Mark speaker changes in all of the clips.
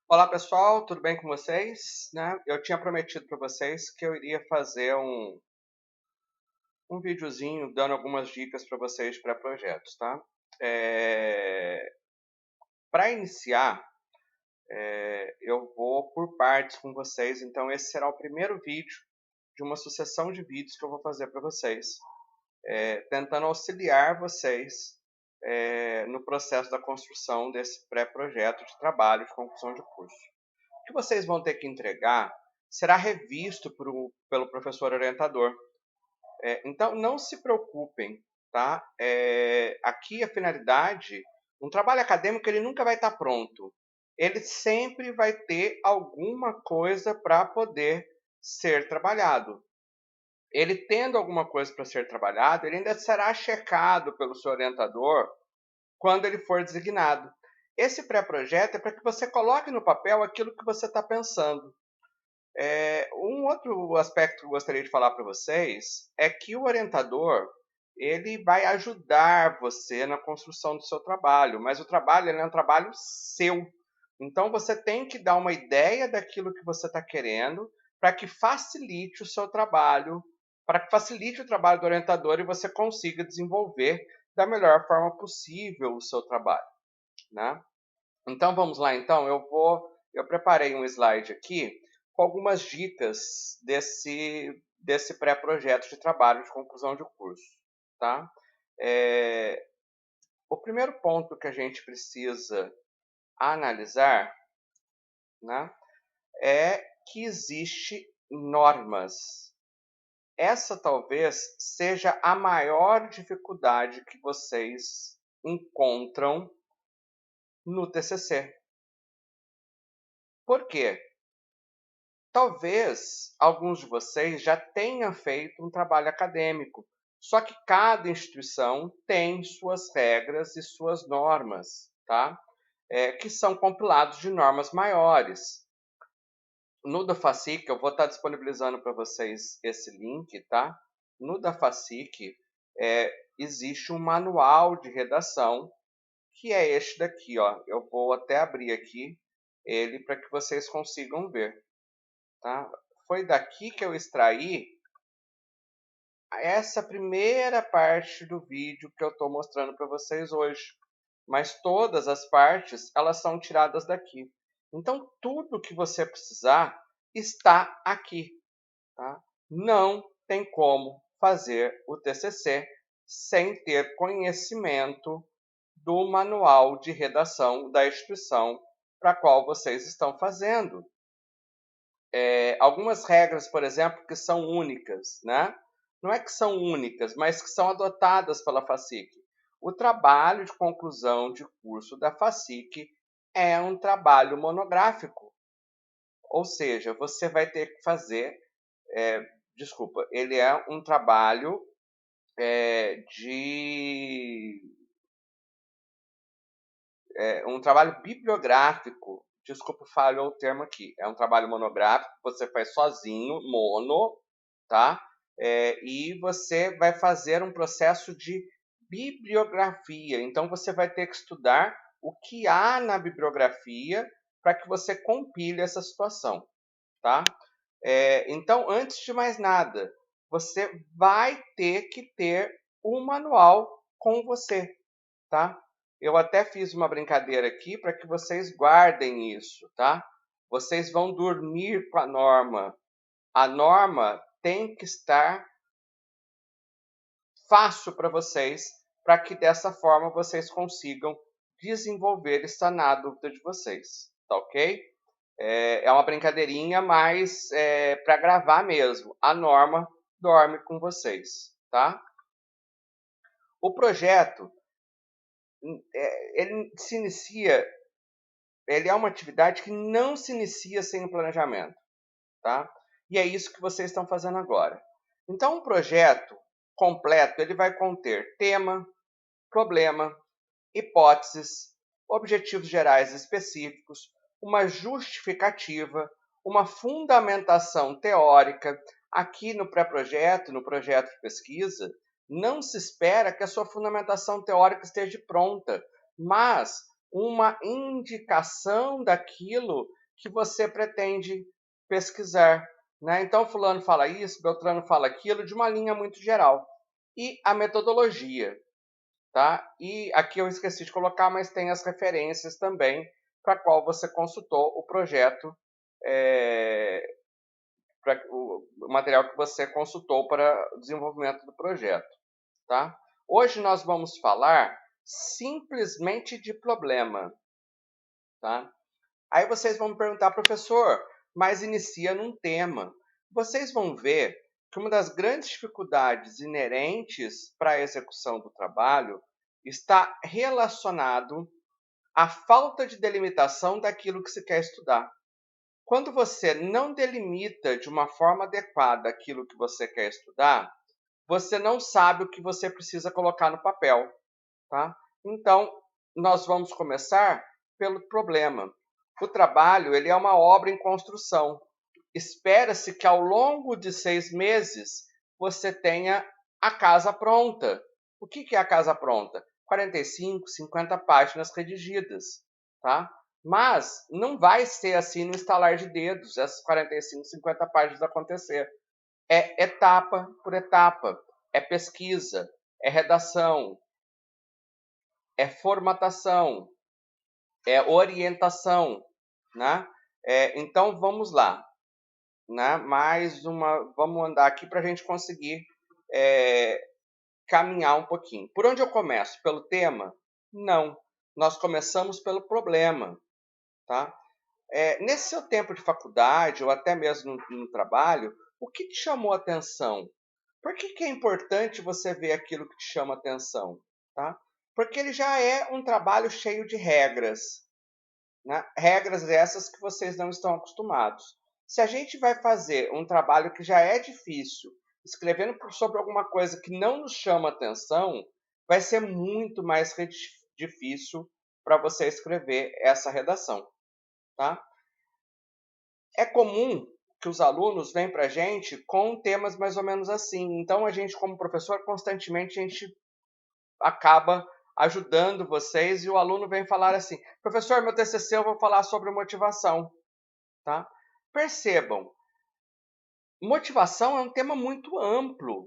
Speaker 1: Olá pessoal, tudo bem com vocês? Né? Eu tinha prometido para vocês que eu iria fazer um videozinho dando algumas dicas para vocês para projetos, tá? Para iniciar, eu vou por partes com vocês, então esse será o primeiro vídeo de uma sucessão de vídeos que eu vou fazer para vocês, tentando auxiliar vocês no processo da construção desse pré-projeto de trabalho de conclusão de curso. O que vocês vão ter que entregar será revisto pelo professor orientador. Então, não se preocupem, tá? Aqui a finalidade, um trabalho acadêmico ele nunca vai estar pronto. Ele sempre vai ter alguma coisa para poder ser trabalhado. Ele tendo alguma coisa para ser trabalhado, ele ainda será checado pelo seu orientador quando ele for designado. Esse pré-projeto é para que você coloque no papel aquilo que você está pensando. Um outro aspecto que eu gostaria de falar para vocês é que o orientador ele vai ajudar você na construção do seu trabalho, mas o trabalho ele é um trabalho seu. Então você tem que dar uma ideia daquilo que você está querendo para que facilite o seu trabalho, para que facilite o trabalho do orientador e você consiga desenvolver da melhor forma possível o seu trabalho, né? Então vamos lá, então eu preparei um slide aqui com algumas dicas desse pré-projeto de trabalho de conclusão de curso, tá? É, o primeiro ponto que a gente precisa analisar, né, é que existe normas. Essa talvez seja a maior dificuldade que vocês encontram no TCC. Por quê? Talvez alguns de vocês já tenham feito um trabalho acadêmico, só que cada instituição tem suas regras e suas normas, tá? Que são compilados de normas maiores. No da FACIC, eu vou estar disponibilizando para vocês esse link, tá? No da FACIC, existe um manual de redação, que é este daqui, ó. Eu vou até abrir aqui ele para que vocês consigam ver. Tá? Foi daqui que eu extraí essa primeira parte do vídeo que eu estou mostrando para vocês hoje. Mas todas as partes, elas são tiradas daqui. Então, tudo que você precisar está aqui. Tá? Não tem como fazer o TCC sem ter conhecimento do manual de redação da instituição para a qual vocês estão fazendo. Algumas regras, por exemplo, que são únicas, né? Não é que são únicas, mas que são adotadas pela FACIC. O trabalho de conclusão de curso da FACIC é um trabalho monográfico, ou seja, você vai ter que fazer, ele é um trabalho de um trabalho bibliográfico. Desculpa, falhou o termo aqui. É um trabalho monográfico, você faz sozinho, mono, tá? E você vai fazer um processo de bibliografia. Então, você vai ter que estudar o que há na bibliografia para que você compile essa situação, tá? Então, antes de mais nada, você vai ter que ter um manual com você, tá? Eu até fiz uma brincadeira aqui para que vocês guardem isso, tá? Vocês vão dormir com a norma. A norma tem que estar fácil para vocês, para que dessa forma vocês consigam desenvolver e sanar a dúvida de vocês, tá ok? É uma brincadeirinha, mas para gravar mesmo. A norma dorme com vocês, tá? O projeto, ele se inicia, ele é uma atividade que não se inicia sem o planejamento, tá? E é isso que vocês estão fazendo agora. Então, um projeto completo, ele vai conter tema, problema, hipóteses, objetivos gerais específicos, uma justificativa, uma fundamentação teórica. Aqui no pré-projeto, no projeto de pesquisa, não se espera que a sua fundamentação teórica esteja pronta, mas uma indicação daquilo que você pretende pesquisar, né? Então, fulano fala isso, Beltrano fala aquilo, de uma linha muito geral. E a metodologia, tá? E aqui eu esqueci de colocar, mas tem as referências também para qual você consultou o projeto, o material que você consultou para o desenvolvimento do projeto, tá? Hoje nós vamos falar simplesmente de problema, tá? Aí vocês vão me perguntar, professor, mas inicia num tema. Vocês vão ver que uma das grandes dificuldades inerentes para a execução do trabalho está relacionado à falta de delimitação daquilo que se quer estudar. Quando você não delimita de uma forma adequada aquilo que você quer estudar, você não sabe o que você precisa colocar no papel, tá? Então, nós vamos começar pelo problema. O trabalho, ele é uma obra em construção. Espera-se que ao longo de 6 meses você tenha a casa pronta. O que é a casa pronta? 45, 50 páginas redigidas, tá? Mas não vai ser assim no estalar de dedos, essas 45, 50 páginas acontecer. É etapa por etapa, é pesquisa, é redação, é formatação, é orientação, né? Então vamos lá, né? Vamos andar aqui para a gente conseguir caminhar um pouquinho. Por onde eu começo? Pelo tema? Não, nós começamos pelo problema, tá? Nesse seu tempo de faculdade ou até mesmo no trabalho, o que te chamou a atenção? Por que é importante você ver aquilo que te chama a atenção, tá? Porque ele já é um trabalho cheio de regras, né? Regras essas que vocês não estão acostumados. Se a gente vai fazer um trabalho que já é difícil, escrevendo sobre alguma coisa que não nos chama atenção, vai ser muito mais difícil para você escrever essa redação, tá? É comum que os alunos venham para a gente com temas mais ou menos assim. Então, a gente, como professor, constantemente a gente acaba ajudando vocês e o aluno vem falar assim: professor, meu TCC eu vou falar sobre motivação, tá? Percebam, motivação é um tema muito amplo,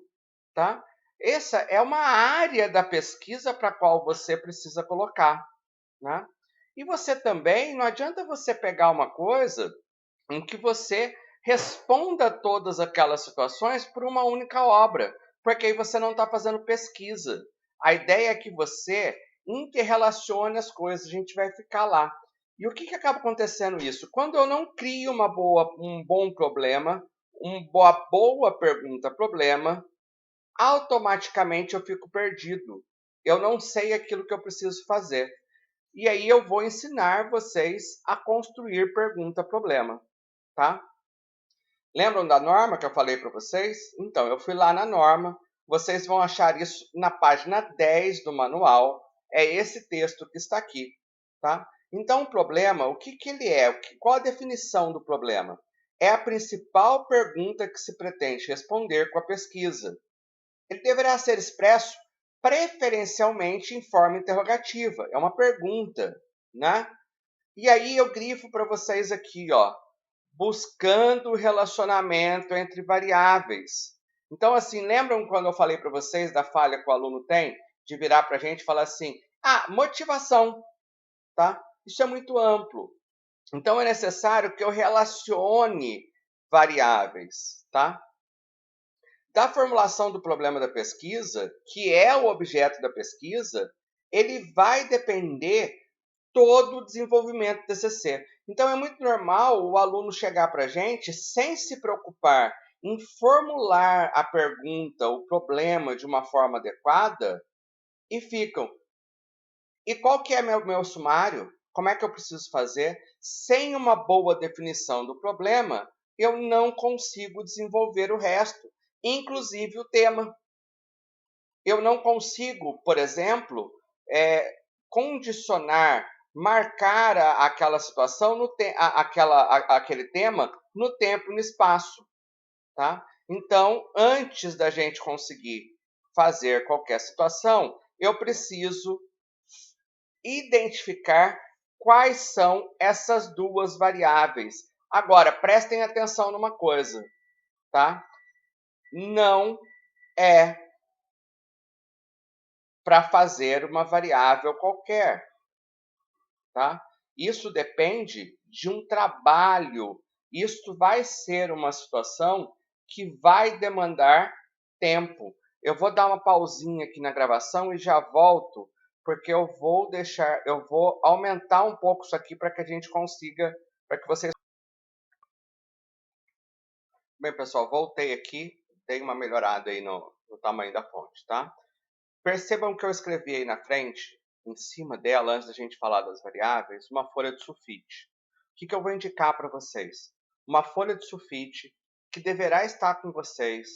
Speaker 1: tá? Essa é uma área da pesquisa para a qual você precisa colocar, né? E você também, não adianta você pegar uma coisa em que você responda todas aquelas situações por uma única obra, porque aí você não está fazendo pesquisa. A ideia é que você interrelacione as coisas, a gente vai ficar lá. E o que acaba acontecendo isso? Quando eu não crio um bom problema, uma boa pergunta-problema, automaticamente eu fico perdido. Eu não sei aquilo que eu preciso fazer. E aí eu vou ensinar vocês a construir pergunta-problema, tá? Lembram da norma que eu falei para vocês? Então, eu fui lá na norma. Vocês vão achar isso na página 10 do manual. É esse texto que está aqui, tá? Então, o problema, o que ele é? Qual a definição do problema? É a principal pergunta que se pretende responder com a pesquisa. Ele deverá ser expresso preferencialmente em forma interrogativa. É uma pergunta, né? E aí eu grifo para vocês aqui, ó, buscando o relacionamento entre variáveis. Então, assim, lembram quando eu falei para vocês da falha que o aluno tem de virar para a gente e falar assim: motivação, tá? Isso é muito amplo. Então, é necessário que eu relacione variáveis, tá? Da formulação do problema da pesquisa, que é o objeto da pesquisa, ele vai depender todo o desenvolvimento do TCC. Então, é muito normal o aluno chegar para a gente sem se preocupar em formular a pergunta, o problema de uma forma adequada e ficam. E qual que é meu sumário? Como é que eu preciso fazer? Sem uma boa definição do problema, eu não consigo desenvolver o resto, inclusive o tema. Eu não consigo, por exemplo, condicionar, marcar aquela situação, aquele tema no tempo e no espaço, tá? Então, antes da gente conseguir fazer qualquer situação, eu preciso identificar quais são essas duas variáveis. Agora, prestem atenção numa coisa, tá? Não é para fazer uma variável qualquer, tá? Isso depende de um trabalho. Isso vai ser uma situação que vai demandar tempo. Eu vou dar uma pausinha aqui na gravação e já volto, porque eu vou aumentar um pouco isso aqui para que a gente consiga, para que vocês. Bem, pessoal, voltei aqui, dei uma melhorada aí no tamanho da fonte, tá? Percebam que eu escrevi aí na frente, em cima dela, antes da gente falar das variáveis, uma folha de sulfite. O que eu vou indicar para vocês? Uma folha de sulfite que deverá estar com vocês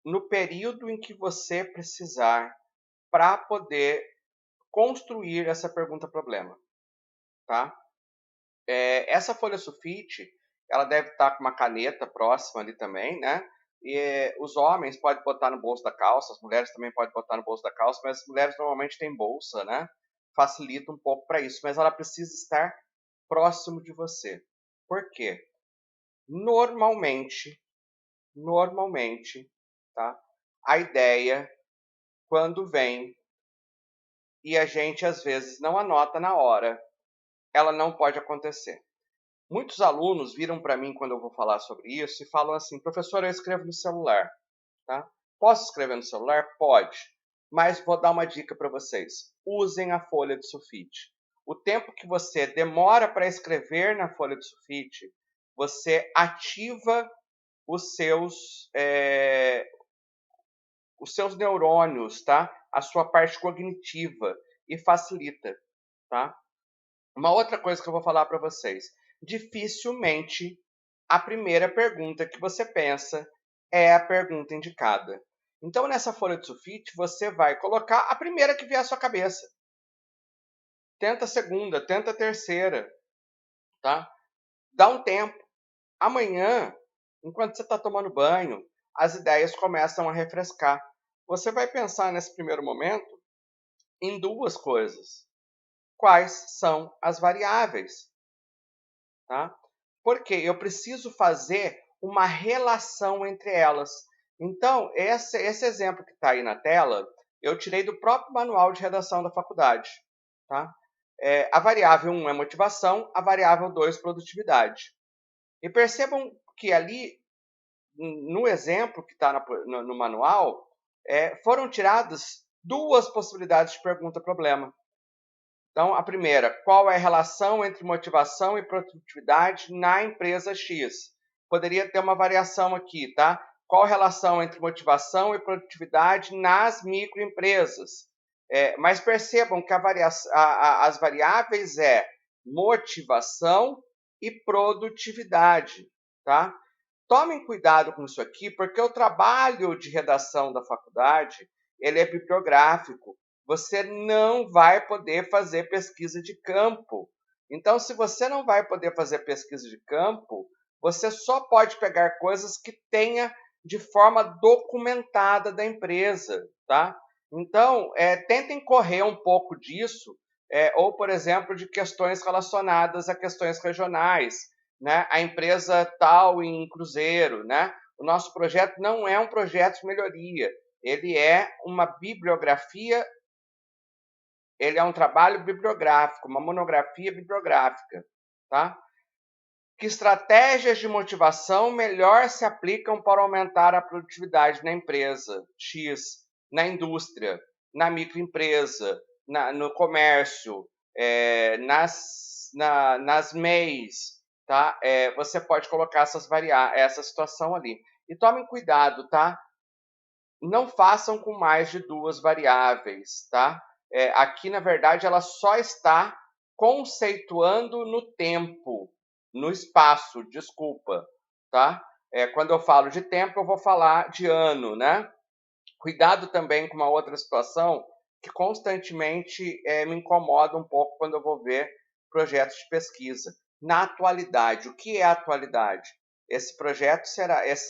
Speaker 1: no período em que você precisar para poder construir essa pergunta-problema, tá? Essa folha sulfite, ela deve estar com uma caneta próxima ali também, né? E os homens podem botar no bolso da calça, as mulheres também podem botar no bolso da calça, mas as mulheres normalmente têm bolsa, né? Facilita um pouco para isso, mas ela precisa estar próximo de você. Por quê? Normalmente, tá? A ideia, quando vem e a gente às vezes não anota na hora, ela não pode acontecer. Muitos alunos viram para mim quando eu vou falar sobre isso e falam assim: professor, eu escrevo no celular, tá? Posso escrever no celular? Pode, mas vou dar uma dica para vocês: usem a folha de sulfite. O tempo que você demora para escrever na folha de sulfite, você ativa os seus neurônios, tá? A sua parte cognitiva e facilita, tá? Uma outra coisa que eu vou falar para vocês: dificilmente a primeira pergunta que você pensa é a pergunta indicada. Então, nessa folha de sulfite, você vai colocar a primeira que vier à sua cabeça. Tenta a segunda, tenta a terceira, tá? Dá um tempo. Amanhã, enquanto você está tomando banho, as ideias começam a refrescar. Você vai pensar nesse primeiro momento em duas coisas. Quais são as variáveis? Tá? Porque eu preciso fazer uma relação entre elas. Então, esse exemplo que está aí na tela, eu tirei do próprio manual de redação da faculdade. Tá? A variável 1 é motivação, a variável 2 produtividade. E percebam que ali, no exemplo que está no manual, foram tiradas duas possibilidades de pergunta-problema. Então, a primeira, qual é a relação entre motivação e produtividade na empresa X? Poderia ter uma variação aqui, tá? Qual a relação entre motivação e produtividade nas microempresas? Mas percebam que as variáveis é motivação e produtividade, tá? Tomem cuidado com isso aqui, porque o trabalho de redação da faculdade, ele é bibliográfico. Você não vai poder fazer pesquisa de campo. Então, se você não vai poder fazer pesquisa de campo, você só pode pegar coisas que tenha de forma documentada da empresa, tá? Então, tentem correr um pouco disso, ou, por exemplo, de questões relacionadas a questões regionais, né? A empresa tal em Cruzeiro, né? O nosso projeto não é um projeto de melhoria, ele é uma bibliografia, ele é um trabalho bibliográfico, uma monografia bibliográfica, tá? Que estratégias de motivação melhor se aplicam para aumentar a produtividade na empresa X, na indústria, na microempresa, no comércio, nas MEIs, tá? Você pode colocar essa situação ali. E tomem cuidado, tá? Não façam com mais de duas variáveis, tá? Aqui, na verdade, ela só está conceituando no tempo, no espaço, desculpa, tá? Quando eu falo de tempo, eu vou falar de ano, né? Cuidado também com uma outra situação que constantemente me incomoda um pouco quando eu vou ver projetos de pesquisa. Na atualidade, o que é atualidade? Esse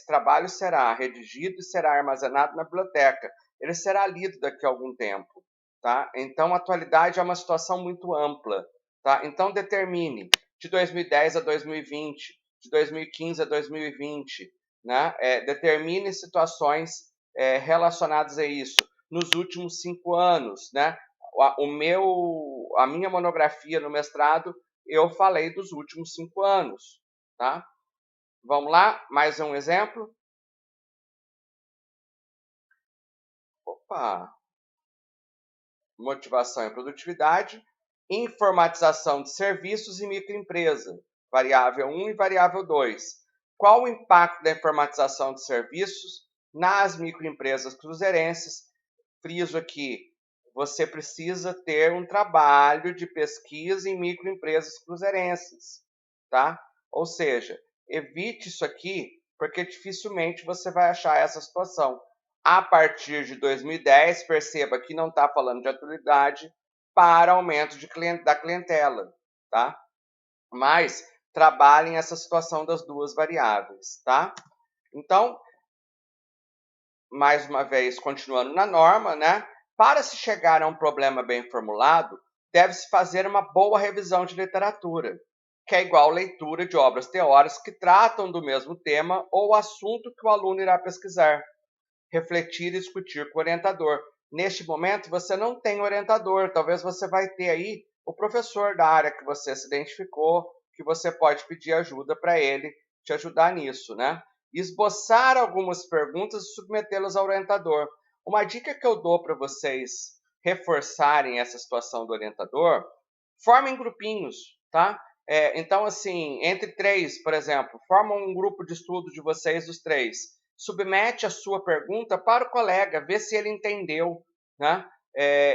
Speaker 1: trabalho será redigido e será armazenado na biblioteca. Ele será lido daqui a algum tempo, tá? Então, a atualidade é uma situação muito ampla, Tá? Então, determine de 2010 a 2020, de 2015 a 2020, né? Determine situações relacionadas a isso. Nos últimos 5 anos, né? A minha monografia no mestrado, eu falei dos últimos 5 anos, tá? Vamos lá, mais um exemplo. Opa! Motivação e produtividade, informatização de serviços e microempresa, variável 1 e variável 2. Qual o impacto da informatização de serviços nas microempresas cruzeirenses? Friso aqui, você precisa ter um trabalho de pesquisa em microempresas cruzeirenses, tá? Ou seja, evite isso aqui, porque dificilmente você vai achar essa situação. A partir de 2010, perceba que não está falando de atualidade para aumento da clientela, tá? Mas trabalhem essa situação das duas variáveis, tá? Então, mais uma vez, continuando na norma, né? Para se chegar a um problema bem formulado, deve-se fazer uma boa revisão de literatura, que é igual leitura de obras teóricas que tratam do mesmo tema ou assunto que o aluno irá pesquisar. Refletir e discutir com o orientador. Neste momento, você não tem orientador, talvez você vai ter aí o professor da área que você se identificou, que você pode pedir ajuda para ele te ajudar nisso, né? Esboçar algumas perguntas e submetê-las ao orientador. Uma dica que eu dou para vocês reforçarem essa situação do orientador, formem grupinhos, tá? Então, assim, entre 3, por exemplo, formam um grupo de estudo de vocês, os 3. Submete a sua pergunta para o colega, vê se ele entendeu, né?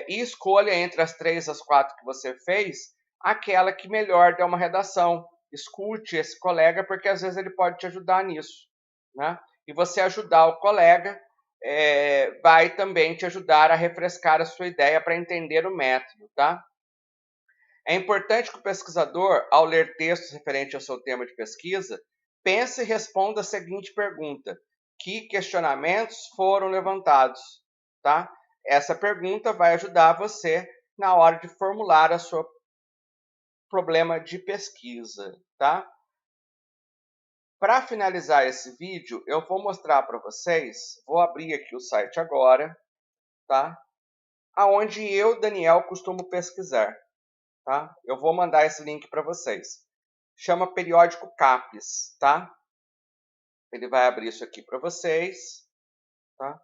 Speaker 1: E escolha entre as 3, as 4 que você fez, aquela que melhor der uma redação. Escute esse colega, porque às vezes ele pode te ajudar nisso, né? E você ajudar o colega vai também te ajudar a refrescar a sua ideia para entender o método, tá? É importante que o pesquisador, ao ler textos referentes ao seu tema de pesquisa, pense e responda a seguinte pergunta: que questionamentos foram levantados? Tá? Essa pergunta vai ajudar você na hora de formular o seu problema de pesquisa, tá? Para finalizar esse vídeo, eu vou mostrar para vocês, vou abrir aqui o site agora, tá? Aonde eu, Daniel, costumo pesquisar, tá? Eu vou mandar esse link para vocês. Chama periódico CAPES, tá? Ele vai abrir isso aqui para vocês, tá?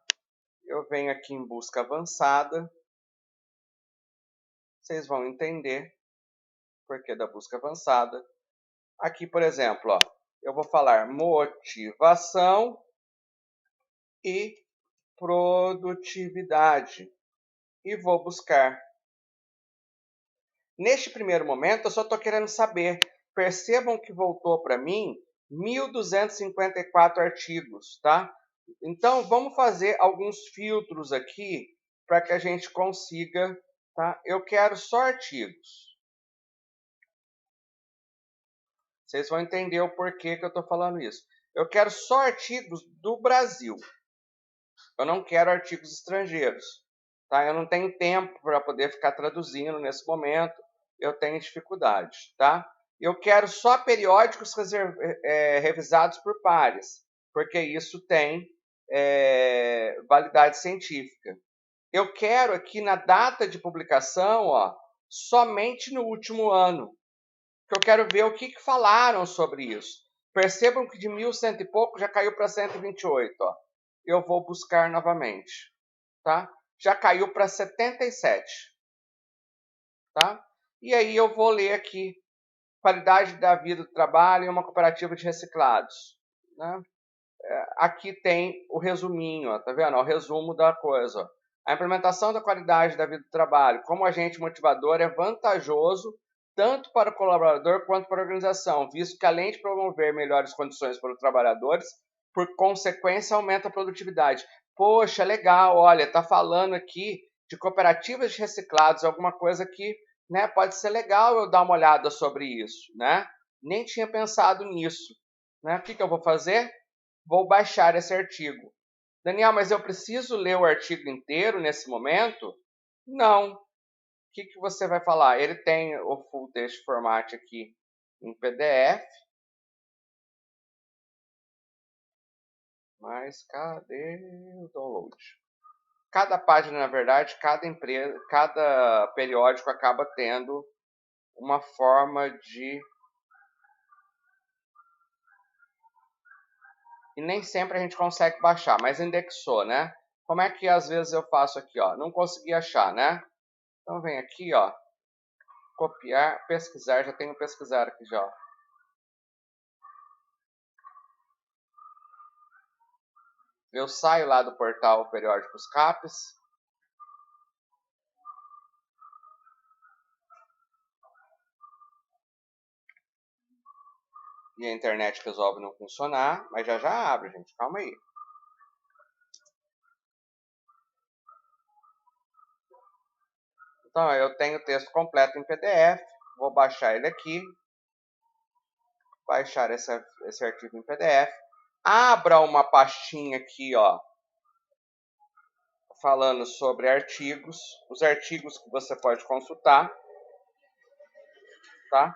Speaker 1: Eu venho aqui em busca avançada. Vocês vão entender o porquê da busca avançada. Aqui, por exemplo, ó, eu vou falar motivação e produtividade e vou buscar. Neste primeiro momento, eu só estou querendo saber. Percebam que voltou para mim 1.254 artigos, tá? Então, vamos fazer alguns filtros aqui para que a gente consiga, tá? Eu quero só artigos. Vocês vão entender o porquê que eu estou falando isso. Eu quero só artigos do Brasil. Eu não quero artigos estrangeiros, tá? Eu não tenho tempo para poder ficar traduzindo nesse momento. Eu tenho dificuldade, tá? Eu quero só periódicos revisados por pares, porque isso tem validade científica. Eu quero aqui na data de publicação, ó, somente no último ano, que eu quero ver o que falaram sobre isso. Percebam que de 1.100 e pouco já caiu para 128, ó. Eu vou buscar novamente, tá? Já caiu para 77, tá? E aí eu vou ler aqui qualidade da vida do trabalho em uma cooperativa de reciclados, né? Aqui tem o resuminho, ó, tá vendo? O resumo da coisa. Ó. A implementação da qualidade da vida do trabalho como agente motivador é vantajoso tanto para o colaborador quanto para a organização, visto que além de promover melhores condições para os trabalhadores, por consequência aumenta a produtividade. Poxa, legal, olha, tá falando aqui de cooperativas de reciclados, alguma coisa que, né, pode ser legal eu dar uma olhada sobre isso, né? Nem tinha pensado nisso, né? O que eu vou fazer? Vou baixar esse artigo. Daniel, mas eu preciso ler o artigo inteiro nesse momento? Não. O que você vai falar? Ele tem o full text format aqui em PDF, mas cadê o download? Cada página, na verdade, cada empresa, cada periódico acaba tendo uma forma de... E nem sempre a gente consegue baixar, mas indexou, né? Como é que às vezes eu faço aqui, ó? Não consegui achar, né? Então vem aqui, ó, copiar, pesquisar, já tenho pesquisar aqui já, ó. Eu saio lá do portal Periódicos CAPES, e a internet resolve não funcionar, mas já já abre, gente, calma aí. Então, eu tenho o texto completo em PDF, vou baixar ele aqui, baixar esse arquivo em PDF, abra uma pastinha aqui, ó, falando sobre artigos, os artigos que você pode consultar, tá?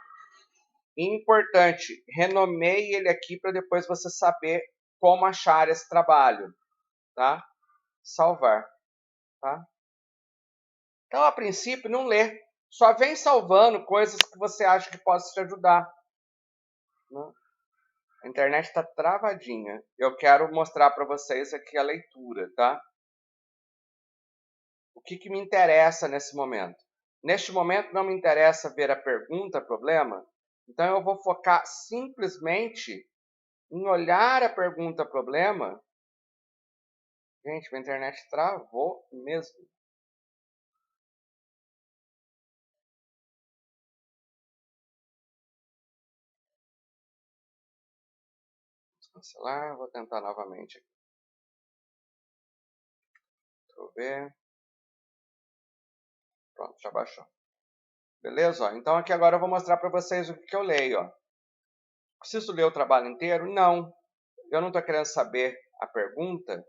Speaker 1: E importante, renomeie ele aqui para depois você saber como achar esse trabalho, tá? Salvar, tá? Então, a princípio, não lê. Só vem salvando coisas que você acha que possa te ajudar, né? A internet está travadinha. Eu quero mostrar para vocês aqui a leitura, tá? O que me interessa nesse momento? Neste momento não me interessa ver a pergunta, problema. Então eu vou focar simplesmente em olhar a pergunta, problema. Gente, minha internet travou mesmo. Vou cancelar, vou tentar novamente aqui. Deixa eu ver. Pronto, já baixou. Beleza? Ó, então aqui agora eu vou mostrar para vocês o que eu leio. Ó. Preciso ler o trabalho inteiro? Não. Eu não estou querendo saber a pergunta.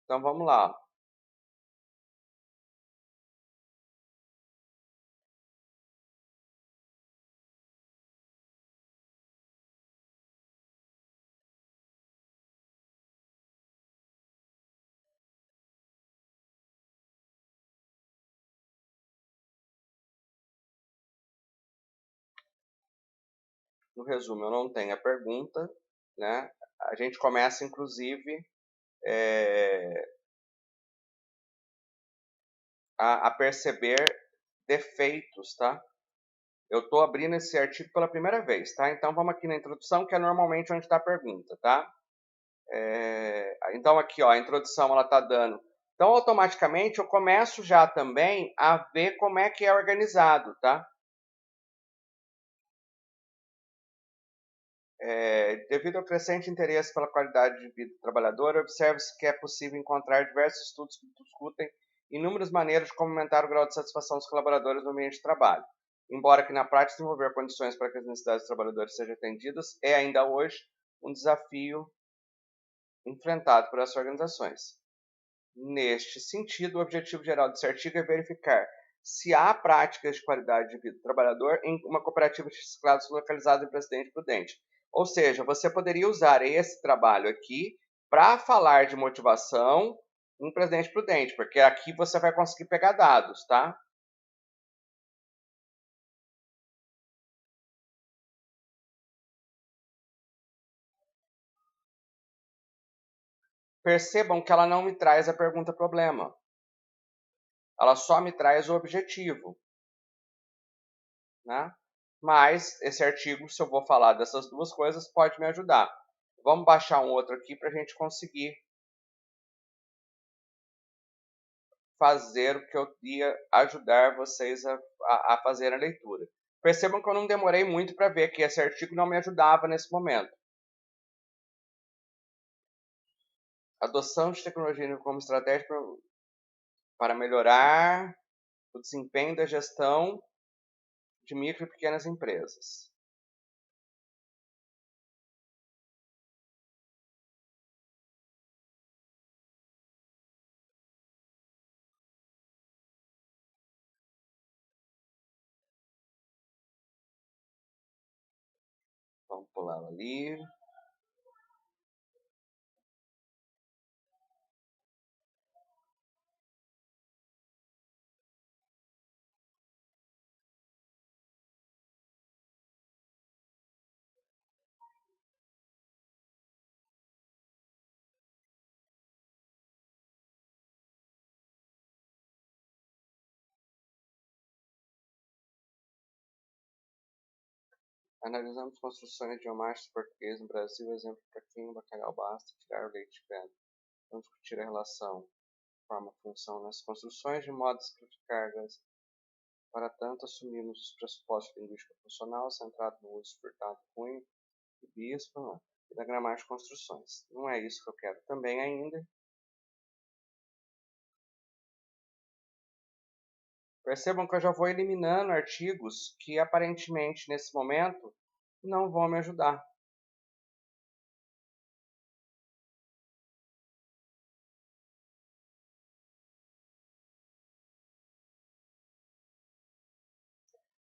Speaker 1: Então vamos lá. Ó. No resumo, eu não tenho a pergunta, né? A gente começa, inclusive, a perceber defeitos, tá? Eu estou abrindo esse artigo pela primeira vez, tá? Então vamos aqui na introdução, que é normalmente onde está a pergunta, tá? Então aqui, ó, a introdução ela está dando. Então automaticamente eu começo já também a ver como é que é organizado, tá? Devido ao crescente interesse pela qualidade de vida do trabalhador, observa-se que é possível encontrar diversos estudos que discutem inúmeras maneiras de como aumentar o grau de satisfação dos colaboradores no ambiente de trabalho. Embora que na prática desenvolver condições para que as necessidades dos trabalhadores sejam atendidas é ainda hoje um desafio enfrentado por essas organizações. Neste sentido, o objetivo geral desse artigo é verificar se há práticas de qualidade de vida do trabalhador em uma cooperativa de reciclados localizada em Presidente Prudente. Ou seja, você poderia usar esse trabalho aqui para falar de motivação em Presidente Prudente, porque aqui você vai conseguir pegar dados, tá? Percebam que ela não me traz a pergunta problema. Ela só me traz o objetivo, né? Mas esse artigo, se eu vou falar dessas duas coisas, pode me ajudar. Vamos baixar um outro aqui para a gente conseguir fazer o que eu ia ajudar vocês a fazer a leitura. Percebam que eu não demorei muito para ver que esse artigo não me ajudava nesse momento. Adoção de tecnologia como estratégia para melhorar o desempenho da gestão de micro e pequenas empresas. pular ela ali. Analisamos construções idiomáticas português no Brasil, exemplo para quem o bacalhau basta tirar o leite velho. Vamos discutir a relação forma-função nas construções de modo a simplificar. Para tanto, assumimos os pressupostos de linguística funcional centrado no uso Furtado, Cunha e Bispo e da gramática de construções. Não é isso que eu quero também ainda. Percebam que eu já vou eliminando artigos que aparentemente nesse momento não vão me ajudar.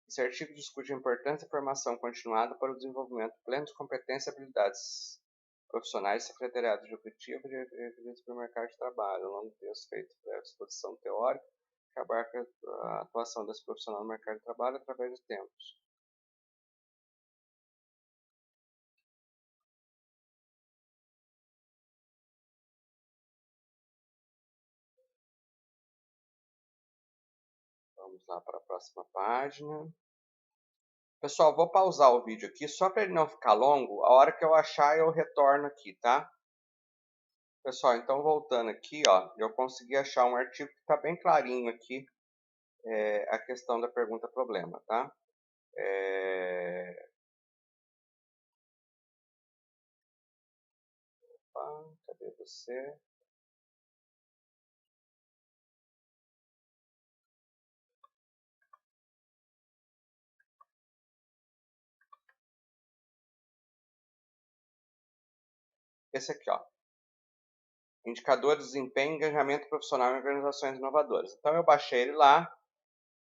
Speaker 1: Esse artigo discute a importância da formação continuada para o desenvolvimento pleno de competências e habilidades profissionais, secretariado executivo e requeridos para o mercado de trabalho. Ao longo do texto feito breve exposição teórica que abarca a atuação desse profissional no mercado de trabalho através de tempos. Vamos lá para a próxima página. Pessoal, vou pausar o vídeo aqui só para ele não ficar longo. A hora que eu achar, eu retorno aqui, tá? Pessoal, então voltando aqui, ó, eu consegui achar um artigo que está bem clarinho aqui, a questão da pergunta-problema, tá? Cadê você? Esse aqui, ó. Indicador de desempenho e engajamento profissional em organizações inovadoras. Então, eu baixei ele lá.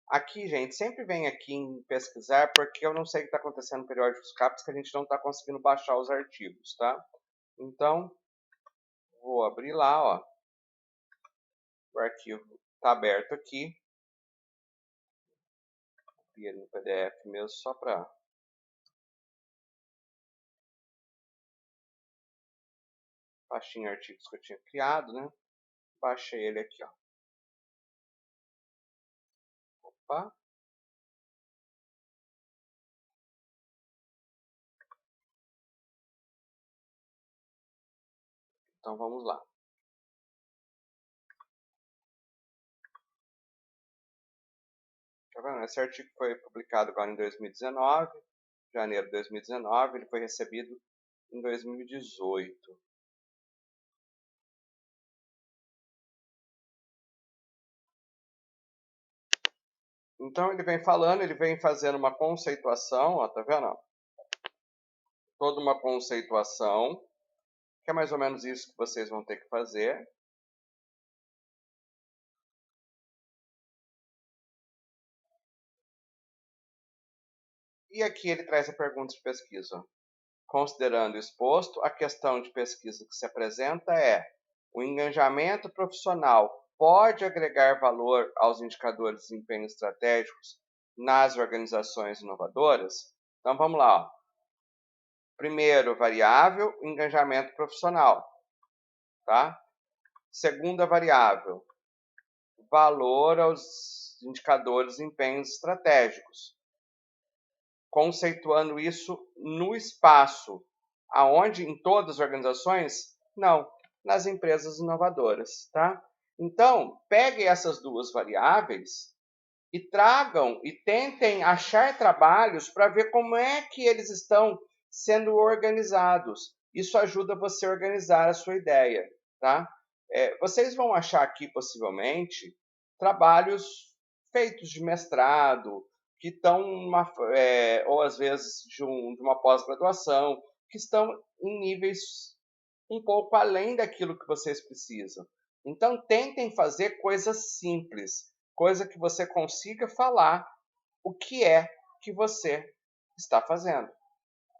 Speaker 1: Aqui, gente, sempre vem aqui em pesquisar, porque eu não sei o que está acontecendo no periódico CAPES, que a gente não está conseguindo baixar os artigos, tá? Então, vou abrir lá, ó. O arquivo está aberto aqui. Abri ele no PDF mesmo, só para baixar em artigos que eu tinha criado, né? Baixei ele aqui, ó. Opa. Então, vamos lá. Tá vendo? Esse artigo foi publicado agora em 2019, janeiro de 2019, ele foi recebido em 2018. Então ele vem falando, ele vem fazendo uma conceituação, ó, tá vendo? Toda uma conceituação, que é mais ou menos isso que vocês vão ter que fazer. E aqui ele traz a pergunta de pesquisa. Considerando o exposto, a questão de pesquisa que se apresenta é: o engajamento profissional pode agregar valor aos indicadores de desempenho estratégicos nas organizações inovadoras? Então vamos lá. Ó. Primeiro variável, engajamento profissional. Tá? Segunda variável, valor aos indicadores de desempenhos estratégicos. Conceituando isso no espaço, aonde em todas as organizações? Não, nas empresas inovadoras, tá? Então, peguem essas duas variáveis e tragam e tentem achar trabalhos para ver como é que eles estão sendo organizados. Isso ajuda você a organizar a sua ideia, tá? Vocês vão achar aqui, possivelmente, trabalhos feitos de mestrado, que estão, ou às vezes de uma pós-graduação, que estão em níveis um pouco além daquilo que vocês precisam. Então, tentem fazer coisas simples, coisa que você consiga falar o que é que você está fazendo,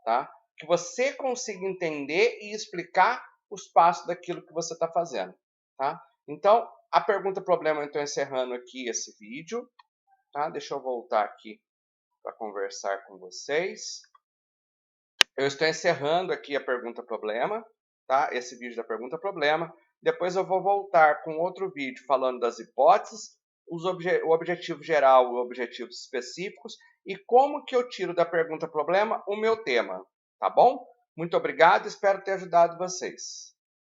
Speaker 1: tá? que você consiga entender e explicar os passos daquilo que você está fazendo, tá? Então, a pergunta problema, eu estou encerrando aqui esse vídeo, tá? Deixa eu voltar aqui para conversar com vocês. Eu estou encerrando aqui a pergunta problema, tá? Esse vídeo da pergunta problema. Depois eu vou voltar com outro vídeo falando das hipóteses, o objetivo geral e objetivos específicos e como que eu tiro da pergunta problema o meu tema, tá bom? Muito obrigado, espero ter ajudado vocês.